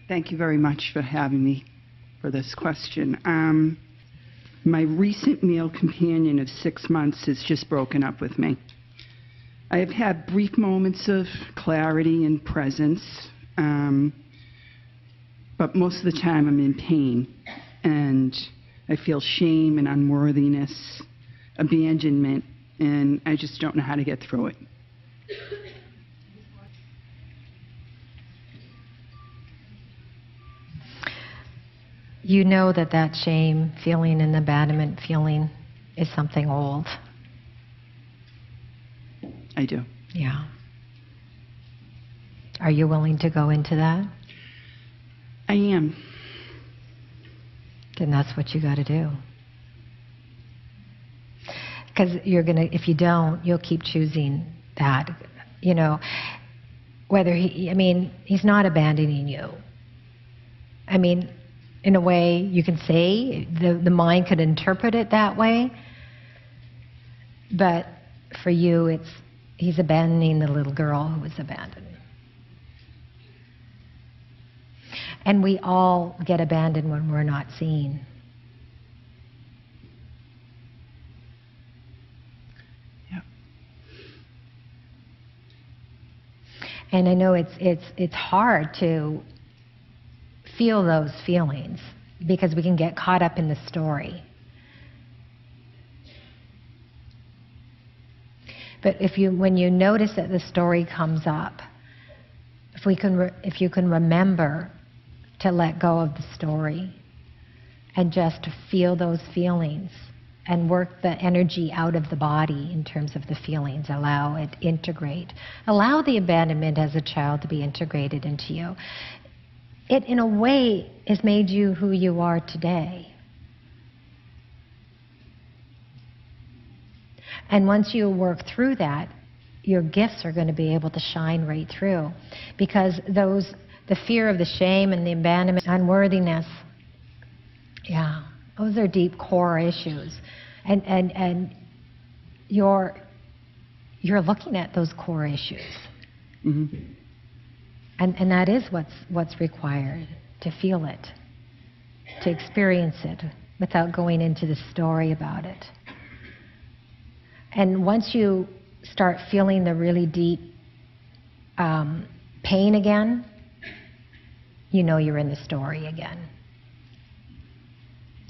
Thank you very much for having me for this question. My recent male companion of 6 months has just broken up with me. I have had brief moments of clarity and presence, but most of the time I'm in pain, and I feel shame and unworthiness, abandonment, and I just don't know how to get through it. You know that that shame feeling and abandonment feeling is something old. I do. Yeah. Are you willing to go into that? I am. Then that's what you got to do. Because you're going to, if you don't, you'll keep choosing that. You know, whether he's not abandoning you. I mean, in a way, you can say, the mind could interpret it that way, but for you, he's abandoning the little girl who was abandoned. And we all get abandoned when we're not seen. Yep. And I know it's hard to feel those feelings because we can get caught up in the story. But when you notice that the story comes up, if you can remember to let go of the story and just to feel those feelings and work the energy out of the body in terms of the feelings, allow it, integrate. Allow the abandonment as a child to be integrated into you. It, in a way, has made you who you are today. And once you work through that, your gifts are going to be able to shine right through. Because the fear of the shame and the abandonment, unworthiness, yeah, those are deep core issues. And you're looking at those core issues. Mm-hmm. And that is what's required, to feel it, to experience it without going into the story about it. And once you start feeling the really deep pain again, you know you're in the story again.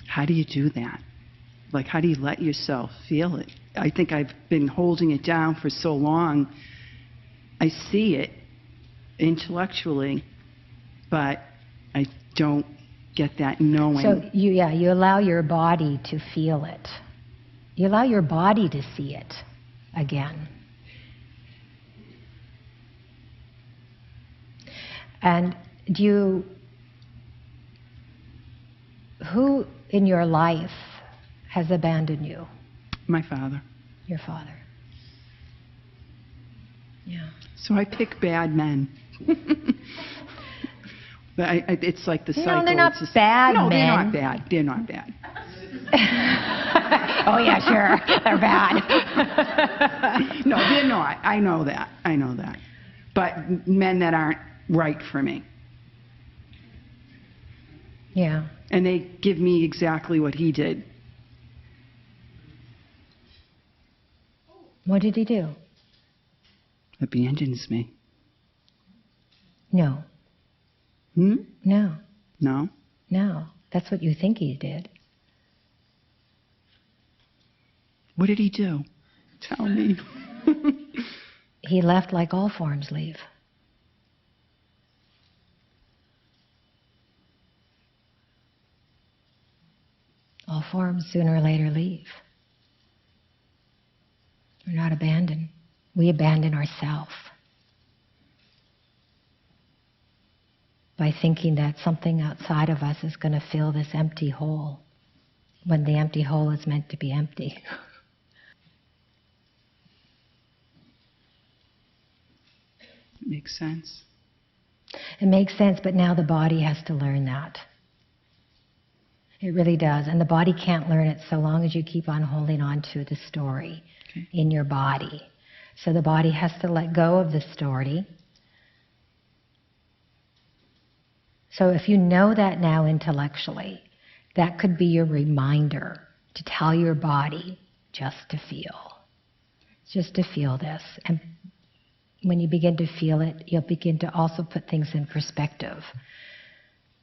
How do you do that? Like, how do you let yourself feel it? I think I've been holding it down for so long. I see it intellectually, but I don't get that knowing. So you allow your body to feel it. You allow your body to see it again. And who in your life has abandoned you? My father. Your father. Yeah. So I pick bad men. But it's like the cycle. No, they're not bad men. No, they're not bad. They're not bad. Oh, yeah, sure. They're bad. No, they're not. I know that. But men that aren't right for me. Yeah. And they give me exactly what he did. What did he do? Abandons me. No. No. No. That's what you think he did. What did he do? Tell me. He left like all forms leave. All forms sooner or later leave. We're not abandoned. We abandon ourselves by thinking that something outside of us is going to fill this empty hole when the empty hole is meant to be empty. It makes sense. It makes sense, but now the body has to learn that. It really does. And the body can't learn it so long as you keep on holding on to the story in your body. So the body has to let go of the story So if you know that now intellectually, that could be your reminder to tell your body just to feel this. And when you begin to feel it, you'll begin to also put things in perspective.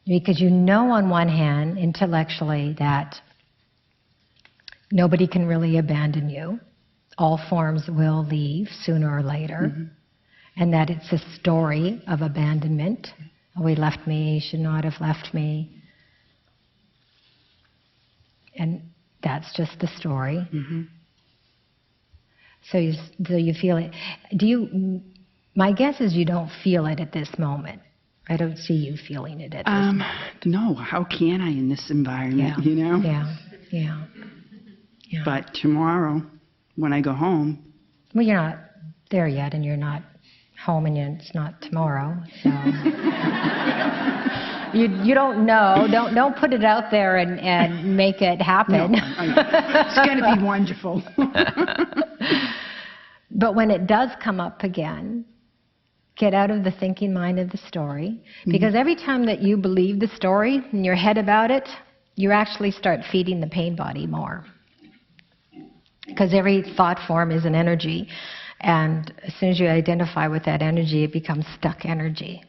Because you know on one hand, intellectually, that nobody can really abandon you. All forms will leave sooner or later. Mm-hmm. And that it's a story of abandonment. Oh, he left me, he should not have left me. And that's just the story. Mm-hmm. So you feel it. My guess is you don't feel it at this moment. I don't see you feeling it at this moment. No, how can I in this environment, you know? Yeah. But tomorrow, when I go home... Well, you're not there yet, and you're not home, and it's not tomorrow, so... You don't know. Don't put it out there and make it happen. No, it's going to be wonderful. But when it does come up again, get out of the thinking mind of the story. Because every time that you believe the story in your head about it, you actually start feeding the pain body more. Because every thought form is an energy. And as soon as you identify with that energy, it becomes stuck energy.